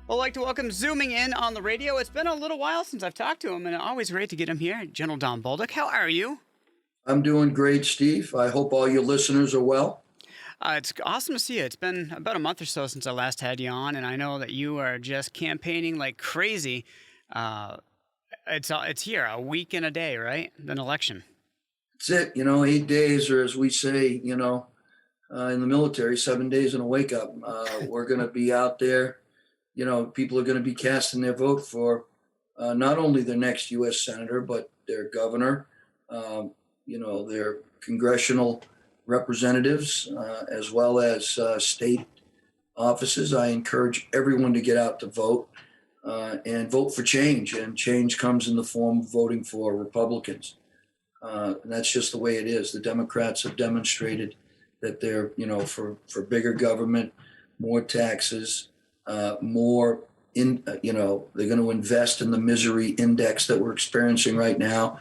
Well, I'd like to welcome Zooming in on the radio. It's been a little while since I've talked to him, and always great to get him here. General Don Bolduc, how are you? I'm doing great, Steve. I hope all your listeners are well. It's awesome to see you. It's been about a month or so since I last had you on, and I know that you are just campaigning like crazy. Uh, it's here, a week and a day, right? An election. That's it. 8 days, or as we say, in the military, 7 days and a wake up. We're going to be out there. People are going to be casting their vote for not only their next U.S. senator, but their governor, their congressional representatives, as well as state offices. I encourage everyone to get out to vote and vote for change. And change comes in the form of voting for Republicans. And that's just the way it is. The Democrats have demonstrated that they're, for bigger government, more taxes, more they're going to invest in the misery index that we're experiencing right now.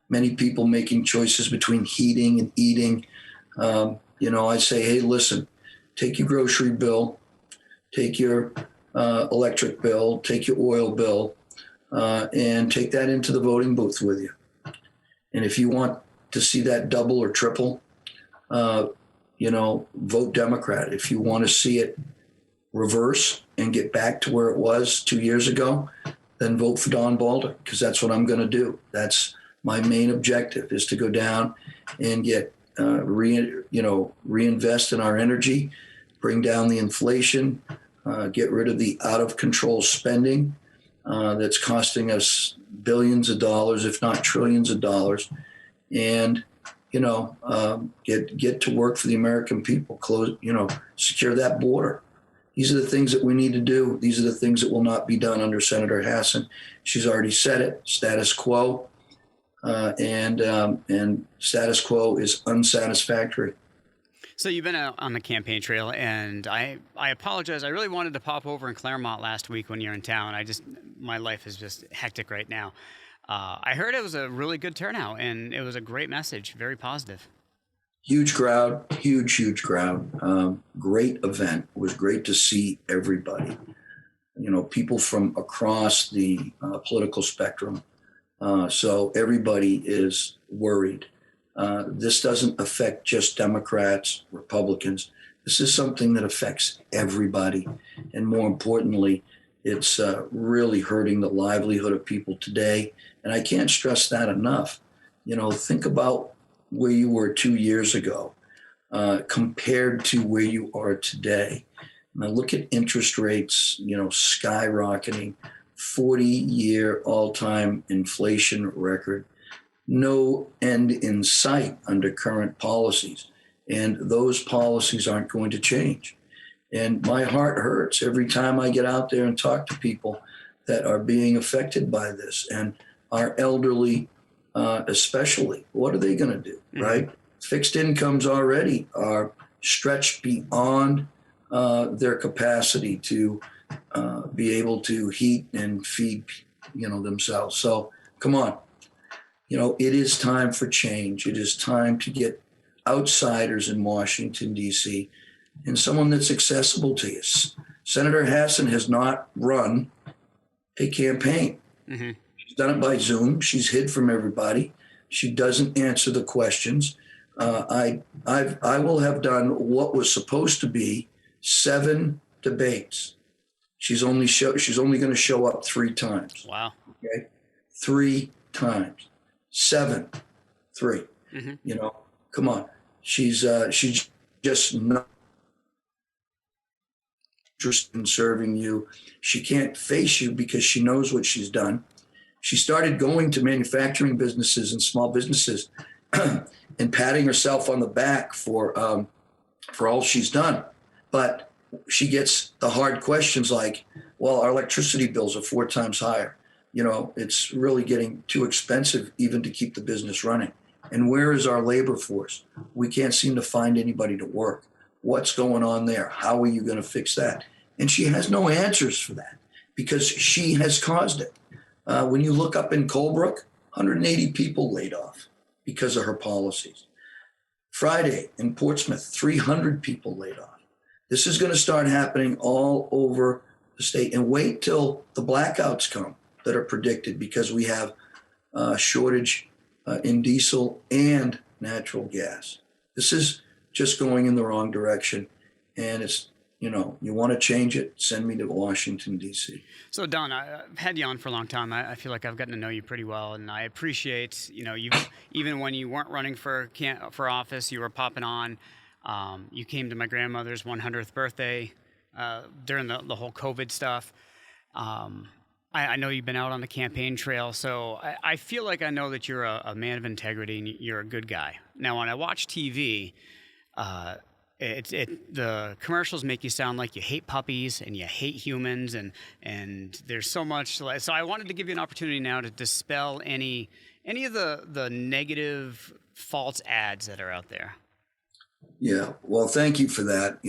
Many people making choices between heating and eating. I say, hey, listen, take your grocery bill, take your electric bill, take your oil bill, and take that into the voting booth with you. And if you want to see that double or triple, vote Democrat. If you want to see it reverse and get back to where it was 2 years ago, then vote for Don Bolduc, because that's what I'm going to do. That's my main objective, is to go down and get reinvest in our energy, bring down the inflation, get rid of the out of control spending that's costing us billions of dollars, if not trillions of dollars, and get to work for the American people. Secure that border. These are the things that we need to do. These are the things that will not be done under Senator Hassan. She's already said it. Status quo, and status quo is unsatisfactory. So you've been out on the campaign trail, and I apologize. I really wanted to pop over in Claremont last week when you're in town. My life is just hectic right now. I heard it was a really good turnout, and it was a great message, very positive. Huge crowd, huge crowd. Great event. It was great to see everybody. People from across the political spectrum. So everybody is worried. This doesn't affect just Democrats, Republicans. This is something that affects everybody. And more importantly, it's really hurting the livelihood of people today. And I can't stress that enough. Think about where you were 2 years ago compared to where you are today. Now look at interest rates, skyrocketing, 40-year all-time inflation record, no end in sight under current policies. And those policies aren't going to change. And my heart hurts every time I get out there and talk to people that are being affected by this, and our elderly especially. What are they going to do, right? Fixed incomes already are stretched beyond their capacity to be able to heat and feed, themselves. So come on, it is time for change. It is time to get outsiders in Washington, D.C., and someone that's accessible to you. Senator Hassan has not run a campaign. Mm-hmm. She's done it by Zoom. She's hid from everybody. She doesn't answer the questions. I will have done what was supposed to be 7 debates. She's only going to show up 3 times. Wow. Okay, 3 times, 7, 3. Mm-hmm. Come on. She's just not interested in serving you. She can't face you because she knows what she's done. She started going to manufacturing businesses and small businesses and patting herself on the back for all she's done. But she gets the hard questions like, well, our electricity bills are 4 times higher. It's really getting too expensive even to keep the business running. And where is our labor force? We can't seem to find anybody to work. What's going on there? How are you going to fix that? And she has no answers for that because she has caused it. When you look up in Colebrook, 180 people laid off because of her policies. Friday in Portsmouth, 300 people laid off. This is going to start happening all over the the state, and wait till the blackouts come that are predicted, because we have a shortage in diesel and natural gas. This is just going in the wrong direction, and it's, you want to change it, send me to Washington, D.C. So, Don, I've had you on for a long time. I feel like I've gotten to know you pretty well, and I appreciate, you even when you weren't running for office, you were popping on. You came to my grandmother's 100th birthday during the whole COVID stuff. I know you've been out on the campaign trail, so I feel like I know that you're a man of integrity and you're a good guy. Now, when I watch TV, the commercials make you sound like you hate puppies and you hate humans, and there's so much. So I wanted to give you an opportunity now to dispel any of the negative false ads that are out there. Yeah, well, thank you for that.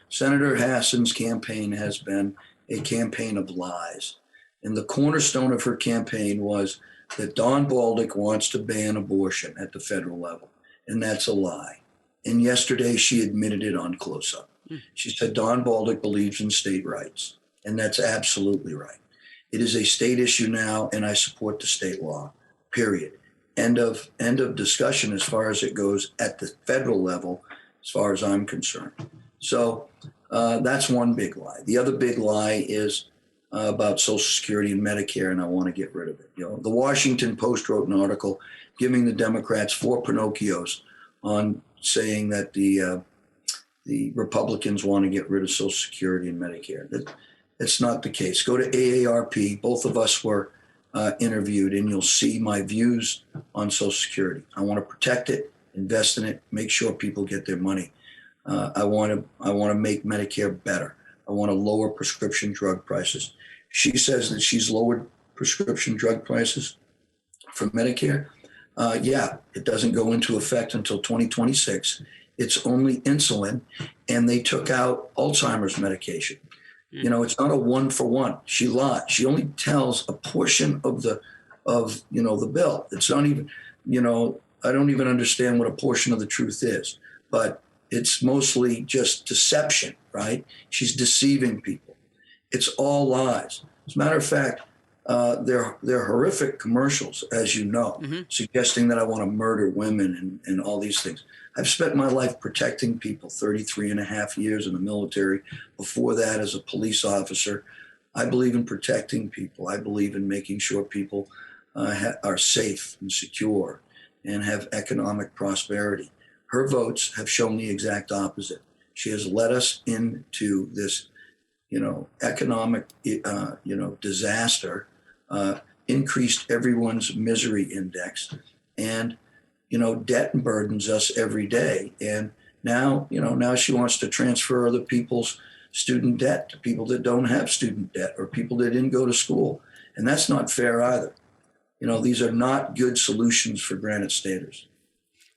Senator Hassan's campaign has been a campaign of lies. And the cornerstone of her campaign was that Don Bolduc wants to ban abortion at the federal level. And that's a lie. And yesterday she admitted it on Close Up. She said Don Bolduc believes in state rights. And that's absolutely right. It is a state issue now, and I support the state law, period. End of discussion as far as it goes at the federal level, as far as I'm concerned. So that's one big lie. The other big lie is about Social Security and Medicare, and I want to get rid of it. The Washington Post wrote an article giving the Democrats 4 Pinocchios on saying that the Republicans want to get rid of Social Security and Medicare. That's not the case. Go to AARP. Both of us were interviewed, and you'll see my views on Social Security. I want to protect it, invest in it, make sure people get their money. I want to make Medicare better. I want to lower prescription drug prices. She says that she's lowered prescription drug prices for Medicare. Yeah, it doesn't go into effect until 2026. It's only insulin, and they took out Alzheimer's medication. It's not a 1-for-1. She lied. She only tells a portion of the bill. It's not even, I don't even understand what a portion of the truth is, but it's mostly just deception, right? She's deceiving people. It's all lies. As a matter of fact, they're horrific commercials, as you know, suggesting that I want to murder women and all these things. I've spent my life protecting people, 33 and a half years in the military. Before that, as a police officer, I believe in protecting people. I believe in making sure people are safe and secure and have economic prosperity. Her votes have shown the exact opposite. She has led us into this, economic, disaster, increased everyone's misery index, and, debt burdens us every day. And now she wants to transfer other people's student debt to people that don't have student debt or people that didn't go to school. And that's not fair either. These are not good solutions for Granite Staters.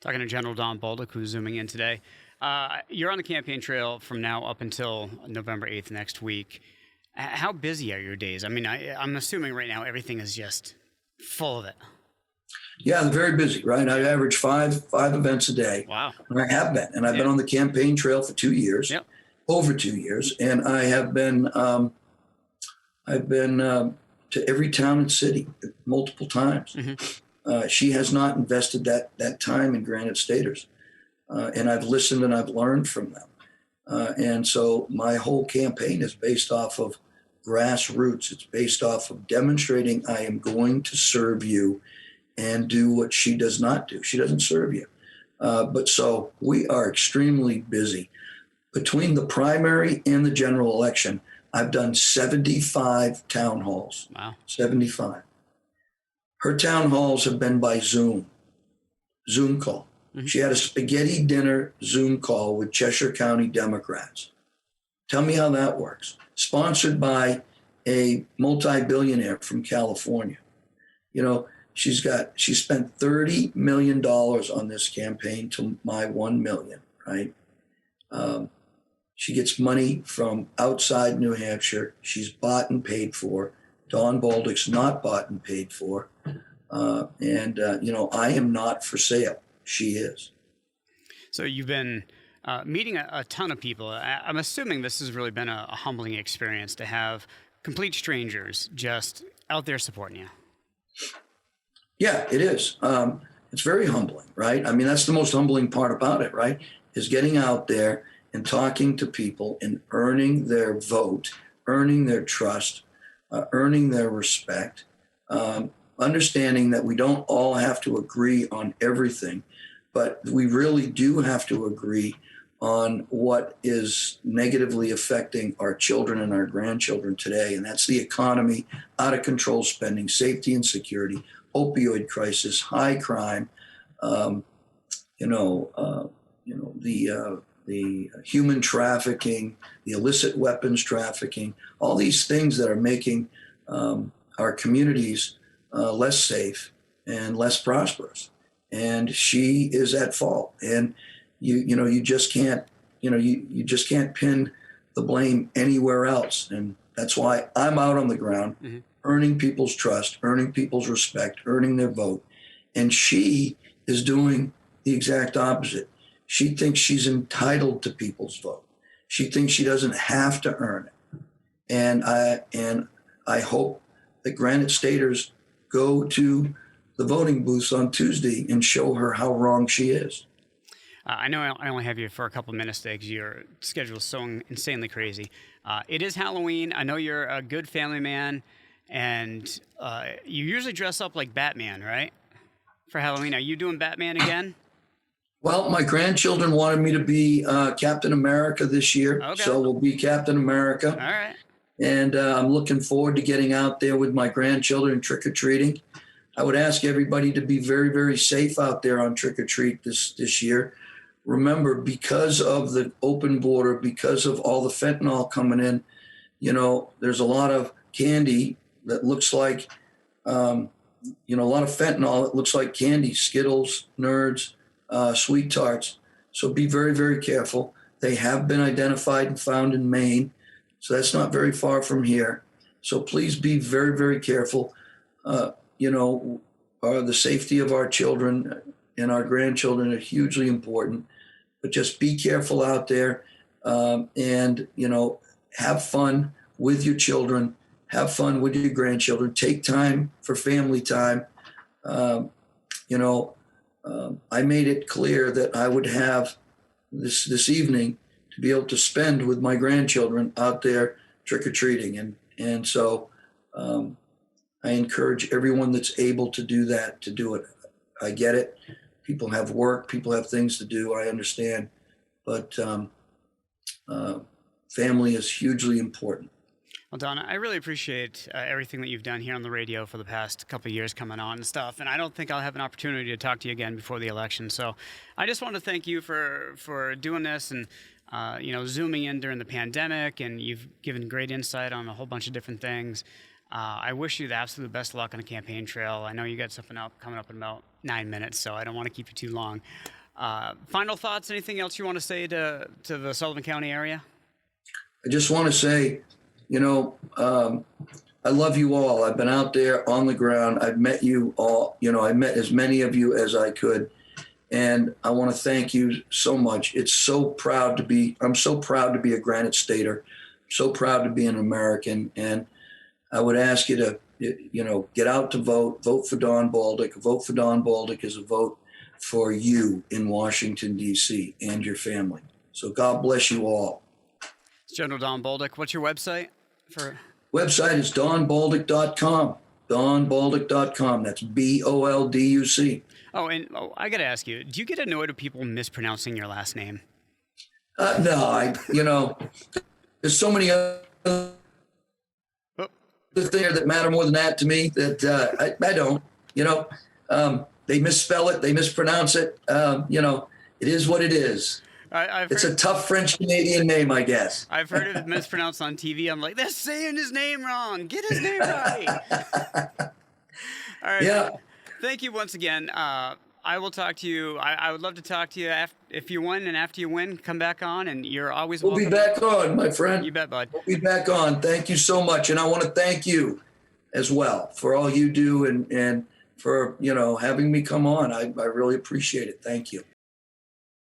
Talking to General Don Bolduc, who's zooming in today. You're on the campaign trail from now up until November 8th next week. How busy are your days? I mean, I'm assuming right now everything is just full of it. Yeah, they're very busy, right? I average five events a day. Wow. And I have been. And I've been on the campaign trail for 2 years, over 2 years. And I have been, to every town and city multiple times. She has not invested that time in Granite Staters. And I've listened and I've learned from them. And so my whole campaign is based off of grassroots. It's based off of demonstrating I am going to serve you and do what she does not do. She doesn't serve you. But so we are extremely busy. Between the primary and the general election, I've done 75 town halls. Wow. 75. Her town halls have been by Zoom call. She had a spaghetti dinner Zoom call with Cheshire County Democrats. Tell me how that works. Sponsored by a multi-billionaire from California. She spent $30 million on this campaign to my $1 million, right? She gets money from outside New Hampshire. She's bought and paid for. Don Bolduc's not bought and paid for. I am not for sale. She is. So you've been meeting a ton of people. I'm assuming this has really been a humbling experience to have complete strangers just out there supporting you. Yeah, it is. It's very humbling, right? I mean, that's the most humbling part about it, right? Is getting out there and talking to people and earning their vote, earning their trust, earning their respect, understanding that we don't all have to agree on everything, but we really do have to agree on what is negatively affecting our children and our grandchildren today. And that's the economy, out of control spending, safety and security, opioid crisis, high crime, the human trafficking, the illicit weapons trafficking, all these things that are making our communities less safe and less prosperous. And she is at fault. And you just can't pin the blame anywhere else. And that's why I'm out on the ground, earning people's trust, earning people's respect, earning their vote. And she is doing the exact opposite. She thinks she's entitled to people's vote. She thinks she doesn't have to earn it. And I hope that Granite Staters go to the voting booths on Tuesday and show her how wrong she is. I know I only have you for a couple of minutes today because your schedule is so insanely crazy. It is Halloween. I know you're a good family man, and you usually dress up like Batman, right? For Halloween. Are you doing Batman again? Well, my grandchildren wanted me to be Captain America this year, so we'll be Captain America. All right. And I'm looking forward to getting out there with my grandchildren trick-or-treating. I would ask everybody to be very, very safe out there on trick-or-treat this year. Remember, because of the open border, because of all the fentanyl coming in, there's a lot of candy that looks like, a lot of fentanyl that looks like candy, Skittles, Nerds, Sweet Tarts. So be very, very careful. They have been identified and found in Maine, so that's not very far from here. So please be very, very careful. The safety of our children and our grandchildren are hugely important. But just be careful out there, and have fun with your children, have fun with your grandchildren. Take time for family time. I made it clear that I would have this evening to be able to spend with my grandchildren out there trick-or-treating, and so I encourage everyone that's able to do that to do it. I get it. People have work, people have things to do, I understand, but family is hugely important. Well, Don, I really appreciate everything that you've done here on the radio for the past couple of years coming on and stuff, and I don't think I'll have an opportunity to talk to you again before the election, so I just want to thank you for doing this and zooming in during the pandemic, and you've given great insight on a whole bunch of different things. I wish you the absolute best luck on the campaign trail. I know you got something coming up in about 9 minutes, so I don't want to keep you too long. Final thoughts? Anything else you want to say to the Sullivan County area? I just want to say, I love you all. I've been out there on the ground. I've met you all. I met as many of you as I could. And I want to thank you so much. I'm so proud to be a Granite Stater. I'm so proud to be an American. And I would ask you to, get out to vote for Don Bolduc. A vote for Don Bolduc is a vote for you in Washington, D.C. and your family. So God bless you all. It's General Don Bolduc. What's your website? Website is donbolduc.com. donbolduc.com. That's BOLDUC. Oh, and I got to ask you, do you get annoyed with people mispronouncing your last name? No, there's so many other things that matter more than that to me that I don't. They misspell it, they mispronounce it. It is what it is. It's a tough French Canadian name, I guess. I've heard it mispronounced on TV. I'm like, they're saying his name wrong. Get his name right. All right. Yeah. Thank you once again. I will talk to you. I would love to talk to you if you win, and after you win, come back on, and you're always welcome. We'll be back on, my friend. You bet, bud. We'll be back on. Thank you so much. And I want to thank you as well for all you do and for, having me come on. I really appreciate it. Thank you.